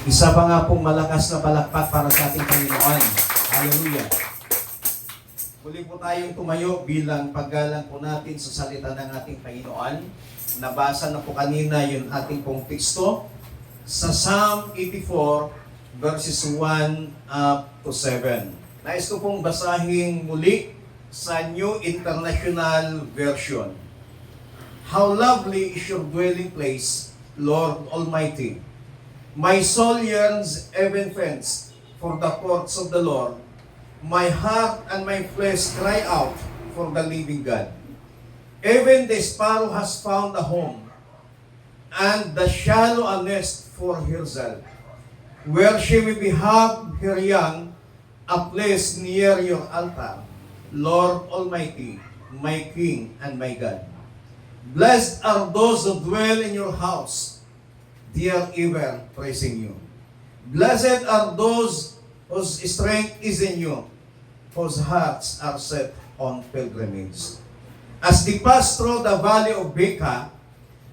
Isa pa nga pong malakas na palakpak para sa ating Panginoon. Hallelujah. Muli po tayong tumayo bilang paggalang po natin sa salita ng ating Panginoon. Nabasa na po kanina yung ating pong teksto sa Psalm 84 verses 1 up to 7. Nais ko pong basahin muli sa New International Version. How lovely is your dwelling place, Lord Almighty. My soul yearns even faints for the courts of the Lord. My heart and my flesh cry out for the living God. Even the sparrow has found a home, and the shallow a nest for herself, where she may have her young, a place near your altar, Lord Almighty, my King and my God. Blessed are those who dwell in your house, they are ever praising you. Blessed are those whose strength is in you, whose hearts are set on pilgrimage. As they pass through the valley of Baca,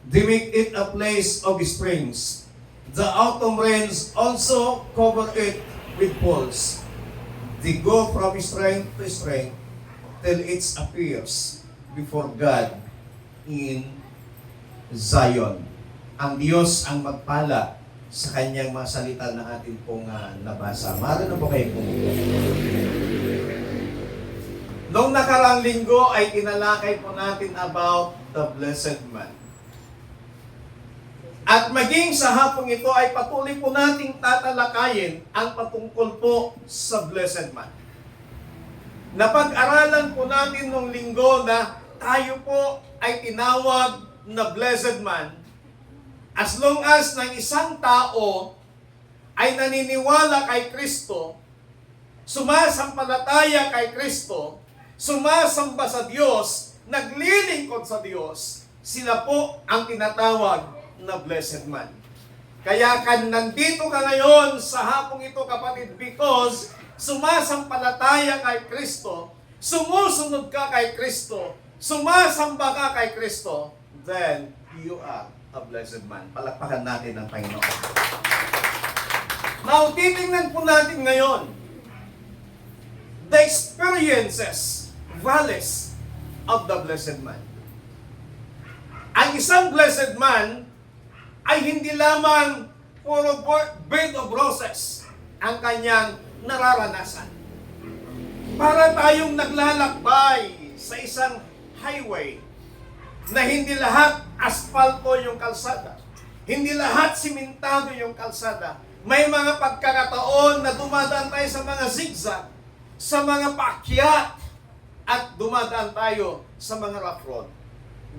they make it a place of springs. The autumn rains also cover it with pools. They go from strength to strength till it appears before God in Zion. Ang Diyos ang magpala sa kanyang mga salita na atin pong nabasa. Maaari na po kayo pumupo. Noong nakaraang linggo ay tinalakay po natin about the blessed man. At maging sa hapong ito ay patuloy po nating tatalakayin ang patungkol po sa blessed man. Napag-aralan po natin noong linggo na tayo po ay tinawag na blessed man as long as ng isang tao ay naniniwala kay Kristo, sumasampalataya kay Kristo, sumasamba sa Diyos, naglilingkod sa Diyos, sila po ang tinatawag na blessed man. Kaya nandito ka ngayon sa hapong ito, kapatid, because sumasampalataya kay Kristo, sumusunod ka kay Kristo, sumasamba ka kay Kristo, then you are a blessed man. Palakpakan natin ang Panginoon. Now, titingnan po natin ngayon the experiences, valleys of the blessed man. Ang isang blessed man ay hindi lamang puro bed of roses ang kanyang nararanasan. Para tayong naglalakbay sa isang highway na hindi lahat asfalto yung kalsada. Hindi lahat simentado yung kalsada. May mga pagkakataon na dumadaan tayo sa mga zigzag, sa mga paakyat, at dumadaan tayo sa mga rough road.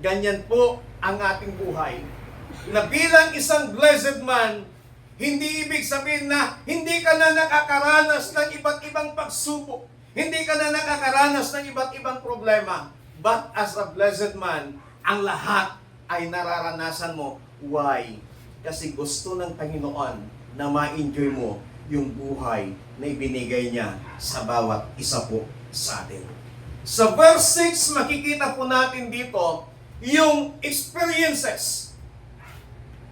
Ganyan po ang ating buhay. Na bilang isang blessed man, hindi ibig sabihin na hindi ka na nakakaranas ng iba't ibang pagsubok. Hindi ka na nakakaranas ng iba't ibang problema. But as a blessed man, ang lahat ay nararanasan mo. Why? Kasi gusto ng Panginoon na ma-enjoy mo yung buhay na ibinigay niya sa bawat isa po sa atin. Sa verse 6, makikita po natin dito yung experiences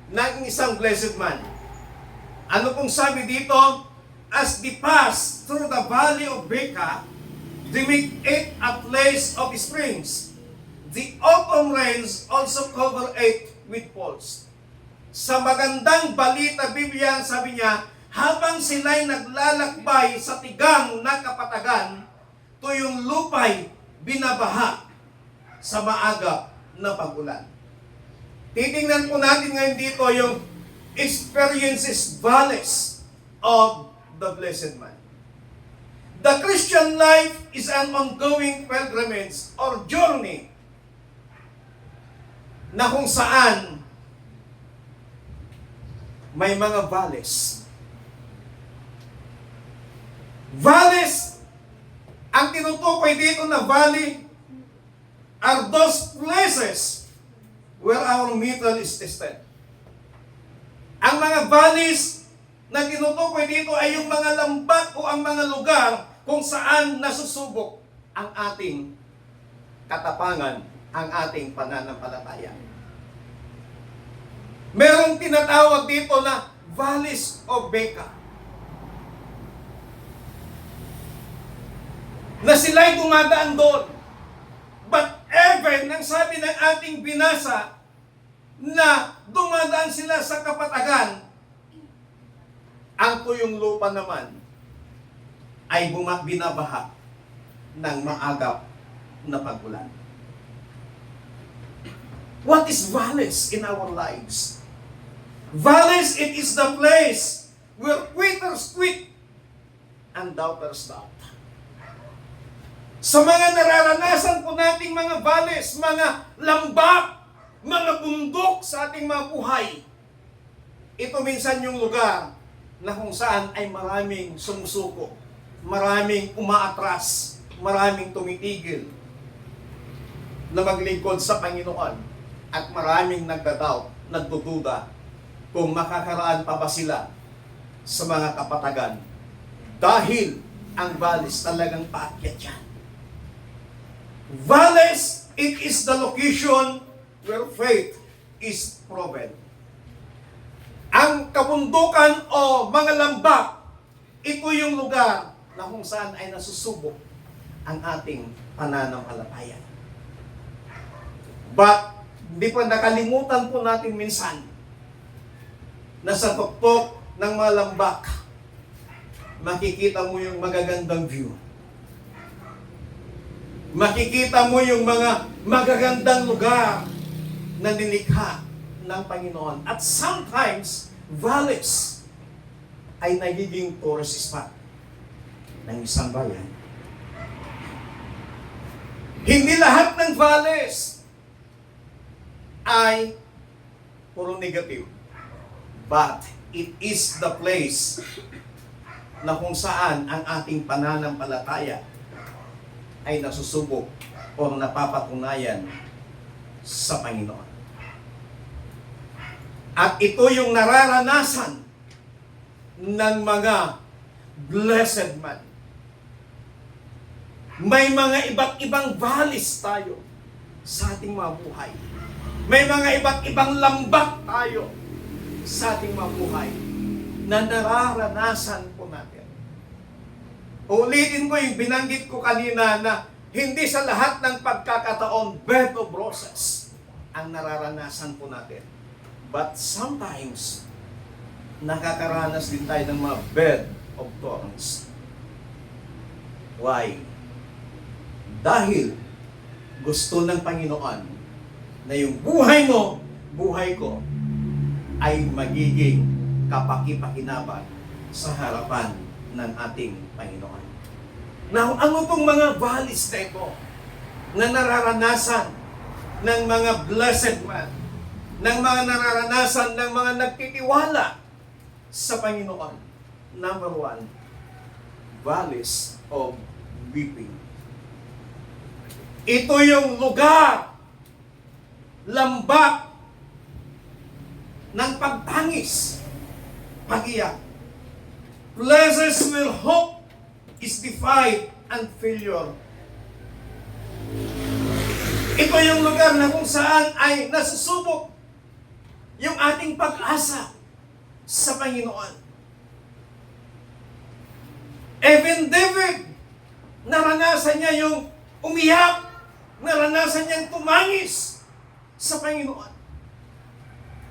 ng isang blessed man. Ano pong sabi dito? As they pass through the valley of Baca, they make it a place of springs. The autumn rains also cover it with pools. Sa magandang balita Biblia, sabi niya, habang sila'y naglalakbay sa tigang na kapatagan, to yung lupay binabaha sa maagap na pag-ulan. Titingnan po natin ngayon dito yung experiences, valleys of the blessed man. The Christian life is an ongoing pilgrimage or journey na kung saan may mga valleys. Valleys, ang tinutukoy dito na valley are those places where our metal is tested. Ang mga valleys na tinutukoy dito ay yung mga lambat o ang mga lugar kung saan nasusubok ang ating katapangan, ang ating pananampalataya. Merong tinatawag dito na valleys of Beka. Na sila'y dumadaan doon. But even, nang sabi ng ating binasa, na dumadaan sila sa kapatagan, ang tuyong lupa naman ay binabaha ng maagap na pagulan. What is valleys in our lives? Valleys, it is the place where quitters quit and doubters doubt. Sa mga nararanasan po nating mga valleys, mga lambak, mga bundok sa ating mga buhay, ito minsan yung lugar na kung saan ay maraming sumusuko, maraming umaatras, maraming tumitigil na maglingkod sa Panginoon, at maraming nagdadoubt, nagdududa kung makakaraan pa ba sila sa mga kapatagan, dahil ang valleys talagang paakyat yan. Valleys, it is the location where faith is proven. Ang kabundukan o mga lambak, ito yung lugar na kung saan ay nasusubok ang ating pananampalataya. But, hindi pa nakalimutan po natin minsan na sa tuktok ng mga lambak, makikita mo yung magagandang view. Makikita mo yung mga magagandang lugar na nilikha ng Panginoon. At sometimes, valleys ay nagiging tourist spot ng isang bayan. Hindi lahat ng valleys ay puro negative. But it is the place na kung saan ang ating pananampalataya ay nasusubok o napapatunayan sa Panginoon. At ito yung nararanasan ng mga blessed man. May mga iba't ibang valleys tayo sa ating mga buhay. May mga iba't ibang lambak tayo sa ating mga buhay na nararanasan po natin. Ulitin ko yung binanggit ko kanina na hindi sa lahat ng pagkakataon bed of roses ang nararanasan po natin. But sometimes, nakakaranas din tayo ng mga bed of thorns. Why? Dahil gusto ng Panginoon na yung buhay mo, buhay ko, ay magiging kapaki-pakinabang sa harapan ng ating Panginoon. Now, ano itong mga valleys na ito na nararanasan ng mga blessed man, ng mga nararanasan ng mga nagtitiwala sa Panginoon? Number one, valleys of weeping. Ito yung lugar, lambak ng pagtangis, pag-iyak. Places where hope is defied and failure. Ito yung lugar na kung saan ay nasusubok yung ating pag-asa sa Panginoon. Even David, naranasan niya yung umiyak, naranasan niyang tumangis sa Panginoon.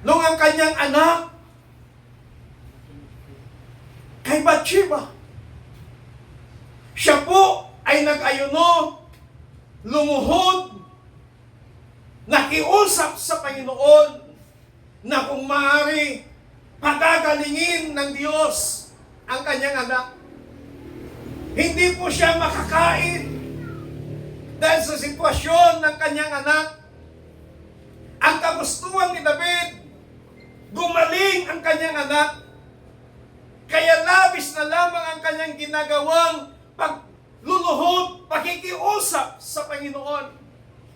Nung ang kanyang anak, kay Bathsheba, siya po ay nag-ayuno, lumuhod, nakiusap sa Panginoon na kung maaari pagagalingin ng Diyos ang kanyang anak. Hindi po siya makakain dahil sa sitwasyon ng kanyang anak. Ang kagustuhan ni David, gumaling ang kanyang anak. Kaya labis na lamang ang kanyang ginagawang pagluluhod, pakikiusap sa Panginoon.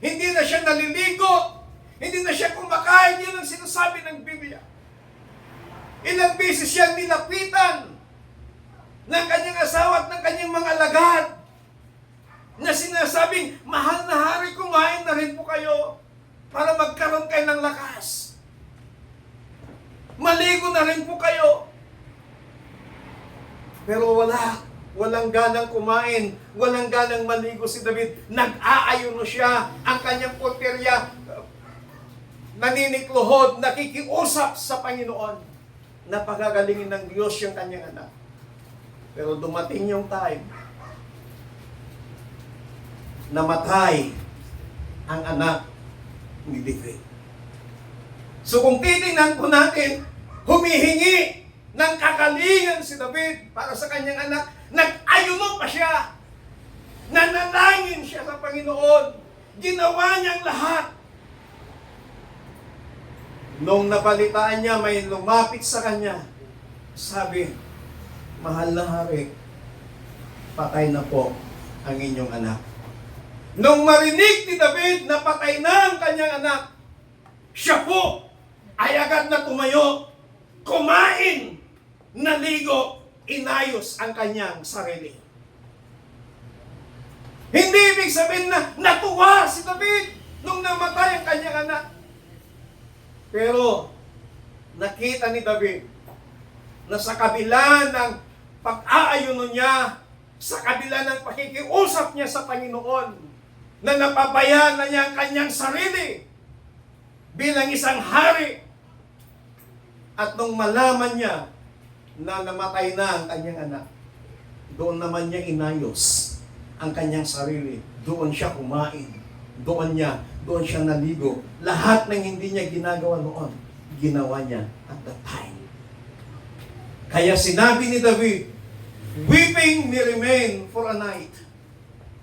Hindi na siya naliligo, hindi na siya kumakain. Yan ang sinasabi ng Biblia. Ilang beses siyang nilapitan ng kanyang asawa at ng kanyang mga alagad na sinasabing, mahal na hari, kumain na rin po kayo para magkaroon kayo ng lakas. Maligo na rin po kayo. Pero walang ganang kumain, walang ganang maligo si David. Nag-aayuno siya, ang kanyang porterya, naninikluhod, nakikiusap sa Panginoon. Napagagalingin ng Diyos yung kanyang anak. Pero dumating yung time, namatay ang anak ni David. So kung titingnan po natin, humihingi ng kagalingan si David para sa kanyang anak, nag-ayuno pa siya, nanalangin siya sa Panginoon, ginawa niyang lahat. Nung nabalitaan niya, may lumapit sa kanya, sabi, mahal na hari, patay na po ang inyong anak. Nung marinig ni David na patay na ang kanyang anak, siya po ay agad na tumayo, kumain, naligo, inayos ang kanyang sarili. Hindi ibig sabihin na natuwa si David nung namatay ang kanyang anak. Pero nakita ni David na sa kabila ng pag-aayuno niya, sa kabila ng pakikiusap niya sa Panginoon, na napabayaan na niya ang kanyang sarili bilang isang hari. At nung malaman niya na namatay na ang kanyang anak, doon naman niya inayos ang kanyang sarili. Doon siya kumain. Doon siya naligo. Lahat ng hindi niya ginagawa noon, ginawa niya at that time. Kaya sinabi ni David, weeping may remain for a night,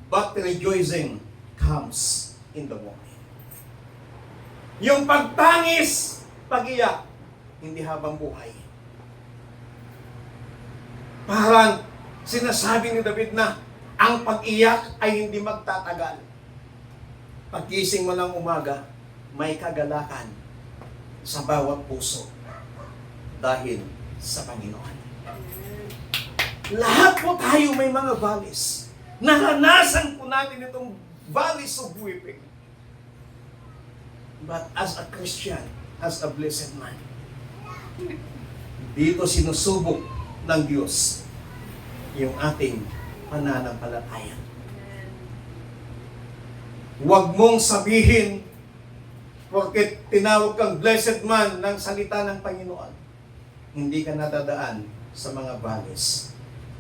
but rejoicing comes in the morning. Yung pagtangis, pag-iyak, hindi habang buhay. Parang sinasabi ni David na ang pag-iyak ay hindi magtatagal. Pagkising mo ng umaga, may kagalakan sa bawat puso dahil sa Panginoon. Lahat po tayo may mga valleys. Naranasan po natin itong valleys of weeping. But as a Christian, as a blessed man, dito sinusubok ng Diyos yung ating pananampalataya. Huwag mong sabihin, porque tinawag kang blessed man ng salita ng Panginoon, hindi ka nadadaan sa mga valleys.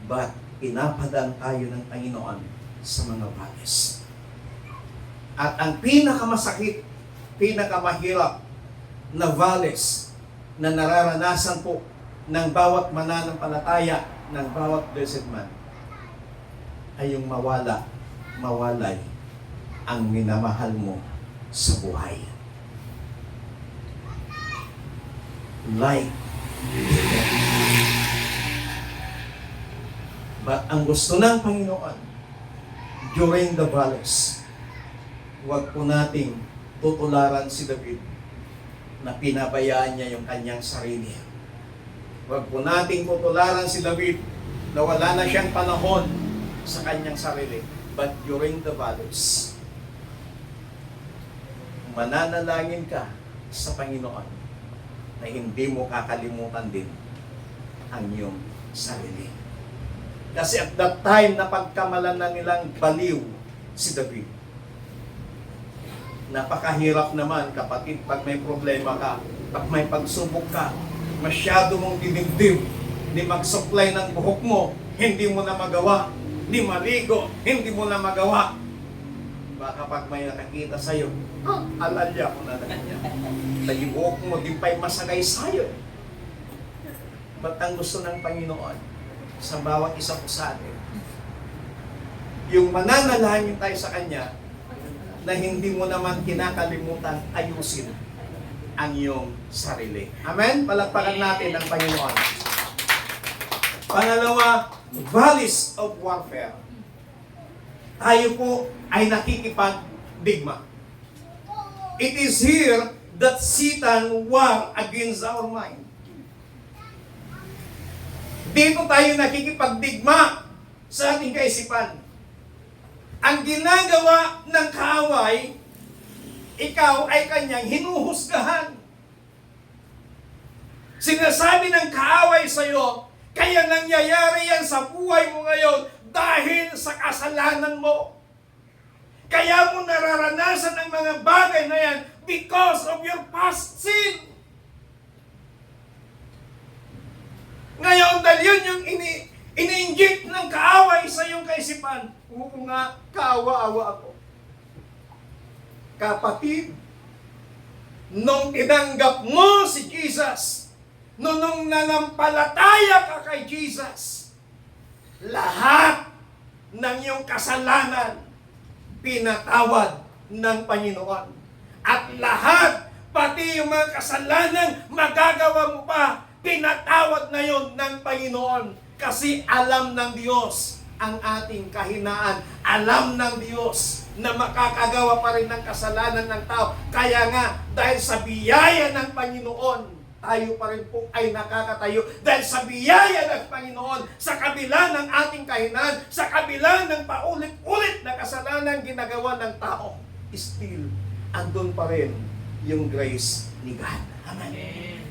But pinapadaan tayo ng Panginoon sa mga valleys. At ang pinakamasakit, pinakamahirap na valleys na nararanasan po ng bawat mananampalataya, ng bawat blessed man, ay yung mawalay ang minamahal mo sa buhay. Like but ang gusto ng Panginoon during the valleys, huwag po nating tutularan si David na pinabayaan niya yung kanyang sarili. Huwag po nating tutularan si David na wala na siyang panahon sa kanyang sarili. But during the valleys, mananalangin ka sa Panginoon na hindi mo kakalimutan din ang iyong sarili. Kasi at that time na pagkamalan na nilang baliw si David, napakahirap naman kapatid pag may problema ka, pag may pagsubok ka, masyado mong dinibdib, ni mag-supply ng buhok mo, hindi mo na magawa, ni maligo, hindi mo na magawa. Baka pag may nakakita sa'yo, alalya ko na kanya. Yung buhok mo, di pa'y masagay sa'yo. Ba't ang gusto ng Panginoon sa bawat isa po sa atin? Yung mananalangin tayo sa Kanya, na hindi mo naman kinakalimutan ayusin ang iyong sarili. Amen? Palakpakan natin ang Panginoon. Pangalawa, valleys of warfare. Tayo po ay nakikipagdigma. It is here that Satan war against our mind. Dito tayo nakikipagdigma sa ating kaisipan. Ang ginagawa ng kaaway, ikaw ay kanyang hinuhusgahan. Sinasabi ng kaaway sa'yo, kaya nangyayari yan sa buhay mo ngayon dahil sa kasalanan mo. Kaya mo nararanasan ang mga bagay na yan because of your past sin. Ngayon, dahil yun yung ini-inject ng kaaway sa iyong kaisipan, oo nga, kaawa-awa ako. Kapatid, nung tinanggap mo si Jesus, nung nanampalataya ka kay Jesus, lahat ng iyong kasalanan, pinatawad ng Panginoon. At lahat, pati yung mga kasalanan, magagawa mo pa, pinatawad ngayon ng Panginoon. Kasi alam ng Diyos ang ating kahinaan. Alam ng Diyos na makakagawa pa rin ng kasalanan ng tao. Kaya nga, dahil sa biyaya ng Panginoon, tayo pa rin po ay nakakatayo. Dahil sa biyaya ng Panginoon, sa kabila ng ating kahinaan, sa kabila ng paulit-ulit na kasalanan ginagawa ng tao, still, andun pa rin yung grace ni God. Amen.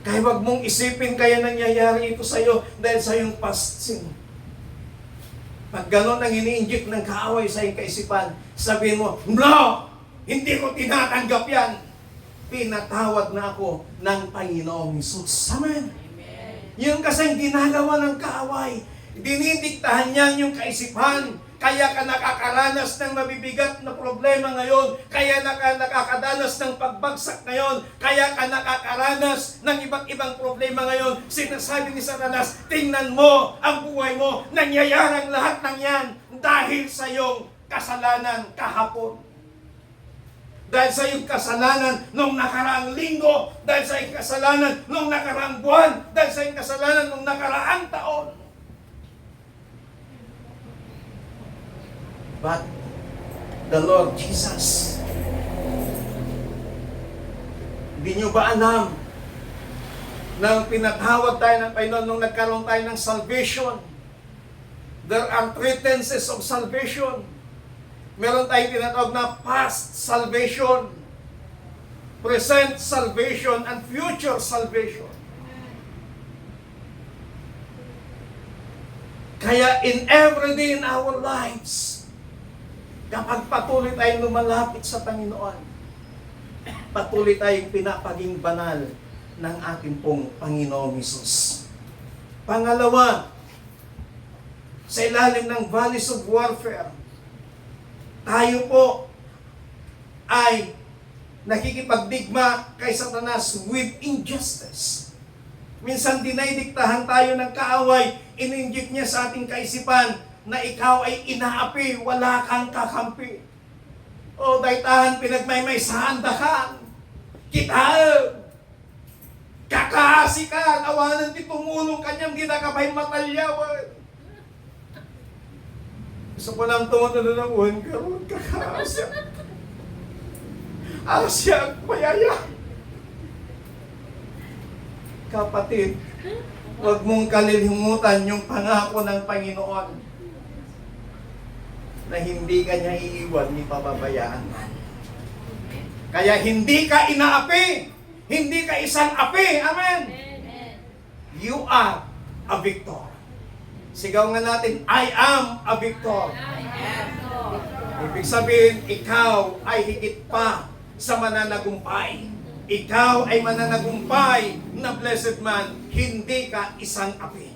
Kaya wag mong isipin kaya nangyayari ito sa'yo dahil sa iyong past sin. Pag gano'n ang ini-inject ng kaaway sa iyong kaisipan, sabihin mo, no! Hindi ko tinatanggap yan! Pinatawad na ako ng Panginoong Hesus. Amen! Yung kasing ginagawa ng kaaway, dinidiktahan niya yung kaisipan. Kaya ka nakakaranas ng mabibigat na problema ngayon. Kaya ka nakakadanas ng pagbagsak ngayon. Kaya ka nakakaranas ng iba't ibang problema ngayon. Sinasabi ni Satanas, tingnan mo ang buhay mo. Nangyayarang lahat ng yan dahil sa iyong kasalanan kahapon. Dahil sa iyong kasalanan nung nakaraang linggo. Dahil sa iyong kasalanan nung nakaraang buwan. Dahil sa iyong kasalanan nung nakaraang taon. But the Lord Jesus, hindi nyo ba alam na pinatawad tayo ng Panginoon nung nagkaroon tayo ng salvation? There are three tenses of salvation. Meron tayong tinatawag na past salvation, present salvation, and future salvation. Kaya in every day in our lives, kapag patuloy tayong lumalapit sa Panginoon, patuloy tayong pinapaging banal ng ating pong Panginoong Hesus. Pangalawa, sa ilalim ng valleys of warfare, tayo po ay nakikipagdigma kay Satanas with injustice. Minsan dinidiktahan tayo ng kaaway, in-inject niya sa ating kaisipan, na ikaw ay inaapi, wala kang kakampi. O daytahan pinagmaymaysahan dahan. Kita, kakasi ka, awanan ti tumulong kanyang ginakabay matalyawan. Gusto ko nang tumunod ng uwan, karoon kakasya. Asya ang payaya. Kapatid, huwag mong kalilimutan yung pangako ng Panginoon na hindi ka niya iiwan ni pababayaan man. Kaya hindi ka inaapi, hindi ka isang api. Amen? You are a victor. Sigaw nga natin, I am a victor. Ibig sabihin, ikaw ay higit pa sa mananagumpay. Ikaw ay mananagumpay na blessed man, hindi ka isang api.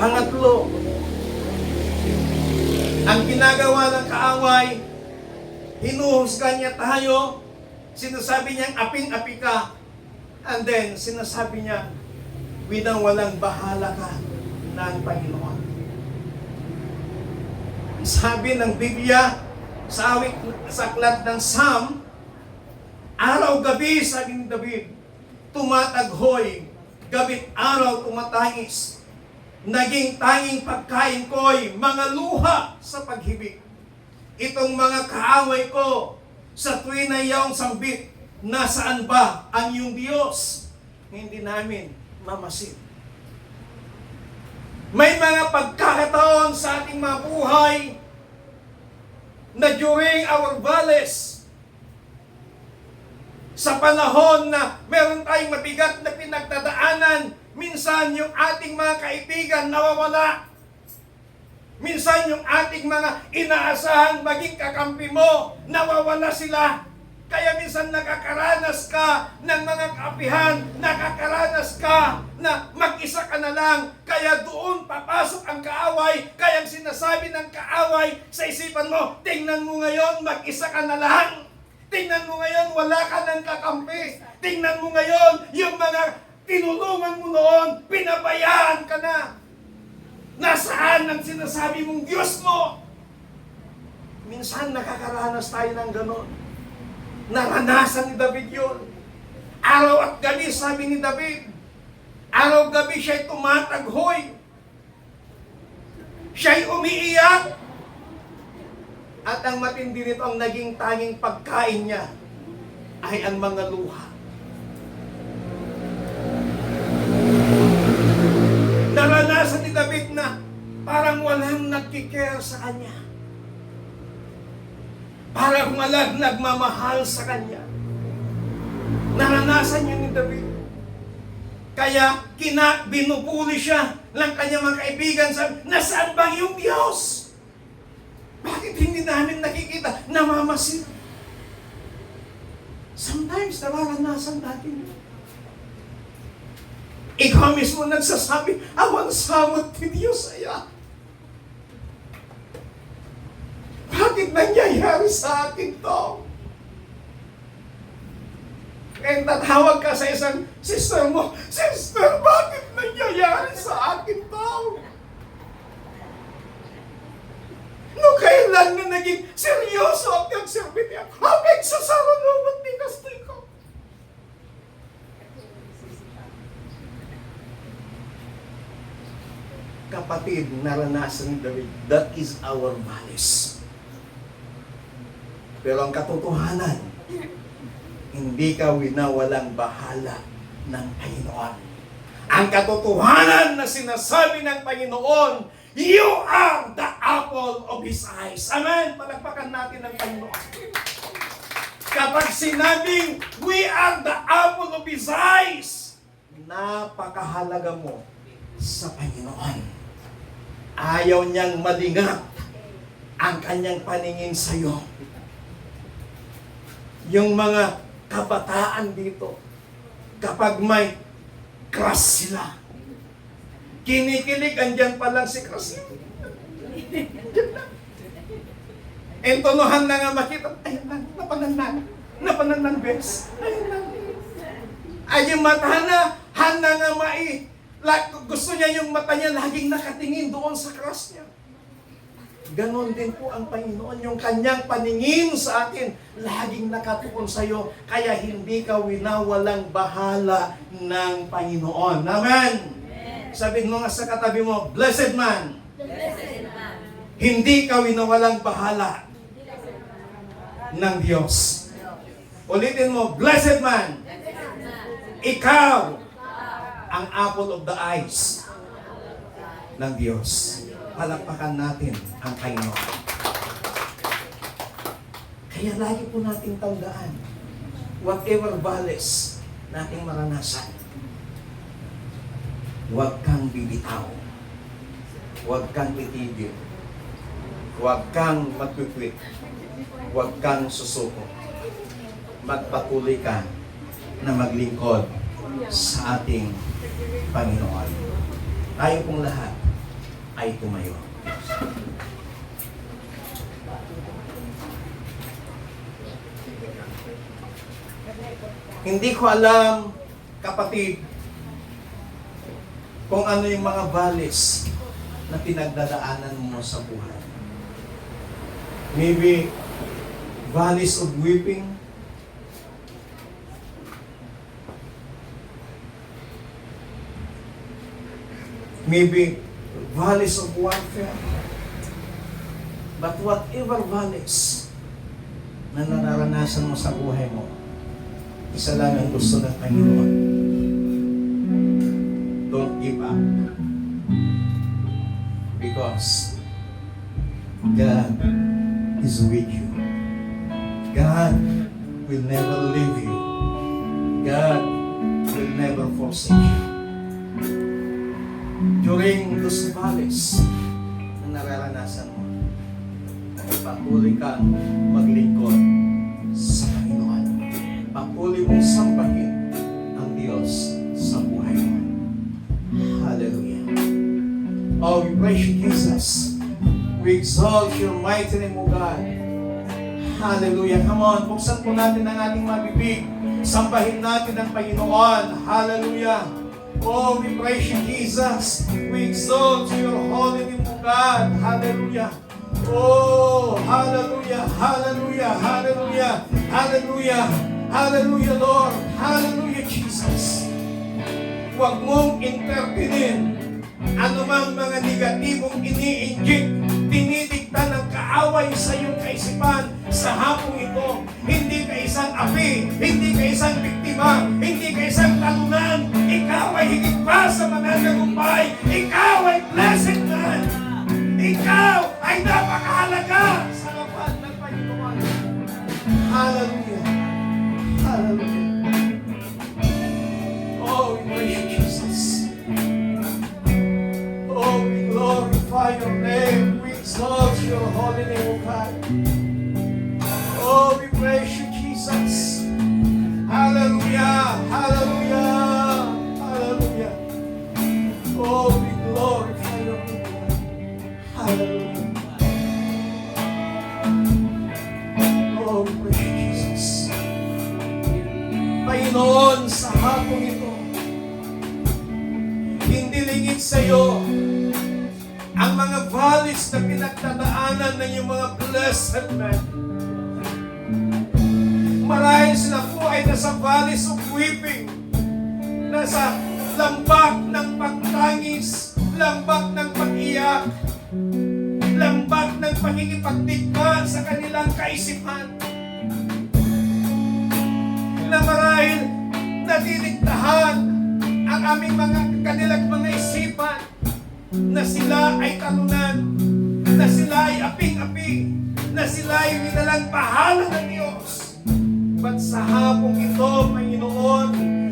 Pangatlo, ang ginagawa ng kaaway, hinuhusga niya tayo, sinasabi niyang aping-api ka, and then sinasabi niya, walang bahala ka ng Panginoon. Sabi ng Biblia, sa aklat ng Psalm, araw-gabi, sabi ni David, tumataghoy, gabit araw tumatangis. Naging tanging pagkain ko'y mga luha sa paghibig. Itong mga kaaway ko sa tuwin na iyong sambit, nasaan ba ang iyong Diyos? Hindi namin mamasid. May mga pagkakataon sa ating mga buhay na during our valleys, Sa panahon na meron tayong mabigat na pinagdadaanan, minsan yung ating mga kaibigan nawawala. Minsan yung ating mga inaasahan maging kakampi mo, nawawala sila. Kaya minsan nakakaranas ka ng mga kaapihan, nakakaranas ka na mag-isa ka na lang. Kaya doon papasok ang kaaway. Kaya ang sinasabi ng kaaway sa isipan mo, tingnan mo ngayon, mag-isa ka na lang. Tingnan mo ngayon, wala ka ng kakampi. Tingnan mo ngayon, yung mga tinulungan mo noon, pinabayaan ka na. Nasaan ang sinasabi mong Diyos mo? Minsan nakakaranas tayo ng ganon. Naranasan ni David yun. Araw at gabi, sabi ni David, araw-gabi siya'y tumataghoy. Siya'y umiiyak. At ang matindi nito, ang naging tanging pagkain niya ay ang mga luha. Naranasan ni David na parang walang nagkikare sa kanya. Parang walang nagmamahal sa kanya. Naranasan niya ni David. Kaya binupuli siya ng kanyang mga kaibigan. Sabi, nasaan ba yung Diyos? Bakit hindi namin nakikita? Namamasid. Sometimes naranasan natin yun. Ikaw mismo nagsasabi, awang samot ni Diyos ay bakit nangyayari sa akin to? And tatawag ka sa isang sister mo, sister, bakit nangyayari sa akin to? No kailan na naging seryoso at nagserbi niya, hapig sa sarununod ni Kastigo. Kapatid, naranasan ni David, that is our values. Pero ang katotohanan, hindi ka winawalang bahala ng Panginoon. Ang katotohanan na sinasabi ng Panginoon, you are the apple of His eyes. Amen? Palagpakan natin ang Panginoon. Kapag sinabing, we are the apple of His eyes, napakahalaga mo sa Panginoon. Ayaw niyang malingap ang kanyang paningin sa iyo. Yung mga kabataan dito, kapag may crush sila, kinikilig, andyan pa lang si crush. Entonohan na nga makita, ayun lang, napanangnan, bes. Ayun lang. Ay, yung mata na, hana nga gusto niya yung mata niya laging nakatingin doon sa cross niya. Ganon din po ang Panginoon, yung kanyang paningin sa atin, laging nakatuon sa iyo, kaya hindi ka winawalang bahala ng Panginoon. Amen? Sabihin mo nga sa katabi mo, blessed man. Blessed man. Hindi ka winawalang bahala ng Diyos. Ulitin mo, blessed man. Ikaw ang apple of the eyes ng Diyos. Palakpakan natin ang Panginoon. Kaya lagi po natin tandaan, whatever valleys nating maranasan, huwag kang bibitaw, huwag kang titigil, huwag kang magpikwit, huwag kang susuko. Magpatuloy ka na maglingkod sa ating Panginoon. Tayo pong lahat ay tumayo. Hindi ko alam, kapatid, kung ano yung mga valleys na pinagdadaanan mo sa buhay. Maybe valleys of weeping, maybe valleys of warfare. But whatever valleys na nararanasan mo sa buhay mo, isa lang ang gusto ng Panginoon. Don't give up. Because God is with you. God will never leave you sa iyo. During those valleys na nararanasan mo, patuloy kang maglingkod sa Panginoon. Patuloy mong sambahin ang Diyos sa buhay mo. Hallelujah. Oh, we praise you, Jesus. We exalt your mighty name, O God. Hallelujah. Come on, buksan po natin ang ating mabibig. Sambahin natin ang Panginoon. Hallelujah. Oh, we praise you, Jesus. We exalt your holy name, O God. Hallelujah. Oh, hallelujah, hallelujah, hallelujah, hallelujah, hallelujah, Lord. Hallelujah, Jesus. Huwag mong interpretin anumang mga negatibong ini-inject, dinidikta ng kaaway sa iyong kaisipan sa hapong ito. Hindi ka isang api, hindi ka isang biktima, hindi ka isang talunan. Ikaw ay higit pa sa mananagumpay. Ikaw ay blessed man. Ikaw ay napakahalaga sa harapan ng Panginoon. Hallelujah. Hallelujah. Oh, we praise you, Jesus. Oh, we glorify your name. We exalt your holy name, O God. Oh, we praise you, Jesus. Hallelujah. Hallelujah. Hallelujah. Oh, we glorify your name, O God. Hallelujah. Oh, we praise you, Jesus. Panginoon, sa hapong ito, hindi lingid sa iyo ang mga valleys na pinagdadaanan ng iyong mga blessed men. Marahil sila po ay nasa valleys of weeping, nasa lambak ng pagtangis, lambak ng pag-iyak, lambak ng pagkikipagdigma sa kanilang kaisipan, na marahil nadidigtahan ang aming kanilang mga isipan na sila ay talunan, na sila ay aping-api, na sila ay minalang pahala ng Diyos. But sa hapong ito, Panginoon,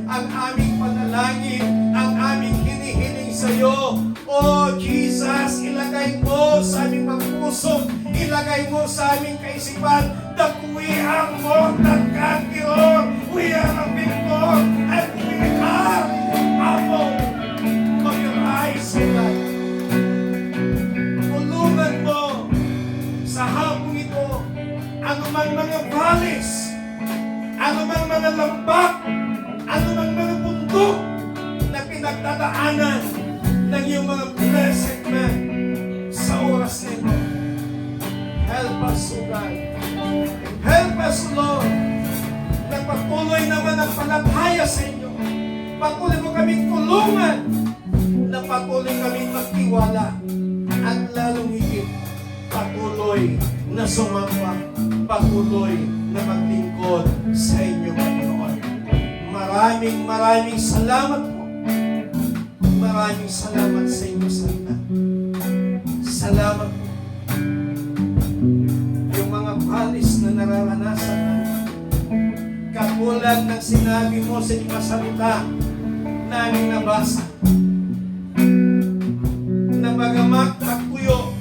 ang aming panalangin, ang aming hinihiling sa iyo, oh Jesus, ilagay mo sa aming mga puso, ilagay mo sa aming kaisipan that we are more than conqueror, we are a victor, and we are apple of your eyes, O God. Tulungan mo sa hapong ito, anumang mga valleys, anumang mga lambak, anumang mga bundok na pinagdadaanan ng iyong mga blessed men sa oras nito. Help us, O God. Help us, Lord, na patuloy naman ang palataya sa inyo. Patuloy mo kaming tulungan, na patuloy kaming magtiwala, at lalong higit, patuloy na sumamba, patuloy na maglingkod sa inyo, Panginoon. Maraming salamat po. Maraming salamat sa inyo, salita. Salamat po. Yung mga valleys na nararanasan namin, katulad ng sinabi mo sa inyong salita namin nabasa, na bagamat magtuyo,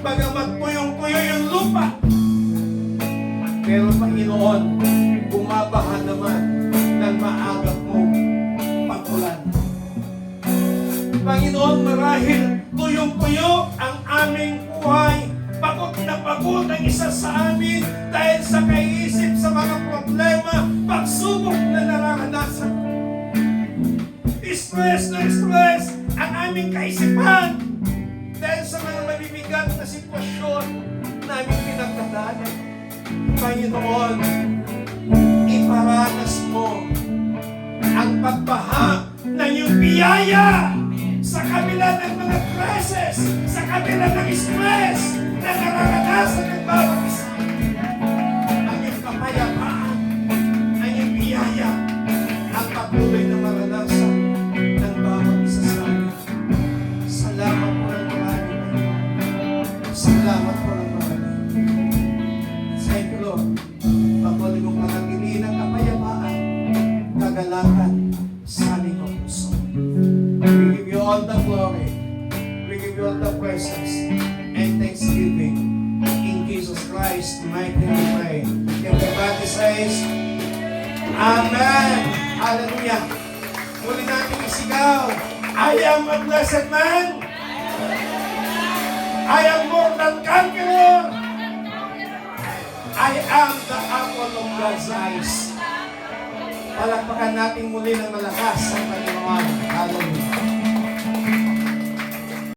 bagamat tuyong-tuyo yung lupa, pero Panginoon, bumabaha naman ng maagap mong pag-ulan. Panginoon, marahil tuyong-tuyo ang aming buhay, pagod na pagod ang isa sa amin dahil sa kaiisip sa mga problema, pagsubok na nararanasan. Stress na stress ang aming kaisipan dahil sa mga mabibigat na sitwasyon na aming pinagdadaanan. Panginoon, iparanas mo ang pagbaha ng iyong biyaya sa kabila ng mga crisis, sa kabila ng stress na nararanasan ng bawat isa. Ang iyong kapayapaan, ang iyong biyaya, ang patuloy na maranasan ng bawat isa sa amin. Salamat po ng marami. Salamat po ng marami. Thank you, Lord. Patuloy mong panagiliin ang kapayapaan, kagalakan sa all the glory. We give you all the presence and thanksgiving. In Jesus Christ, mighty name we pray. Everybody says, Amen. Hallelujah. Muli natin isigaw, I am a blessed man. I am more than conqueror. I am the apple of God's eyes. Palakpakan natin muli ng malakas ang Panginoon. Hallelujah.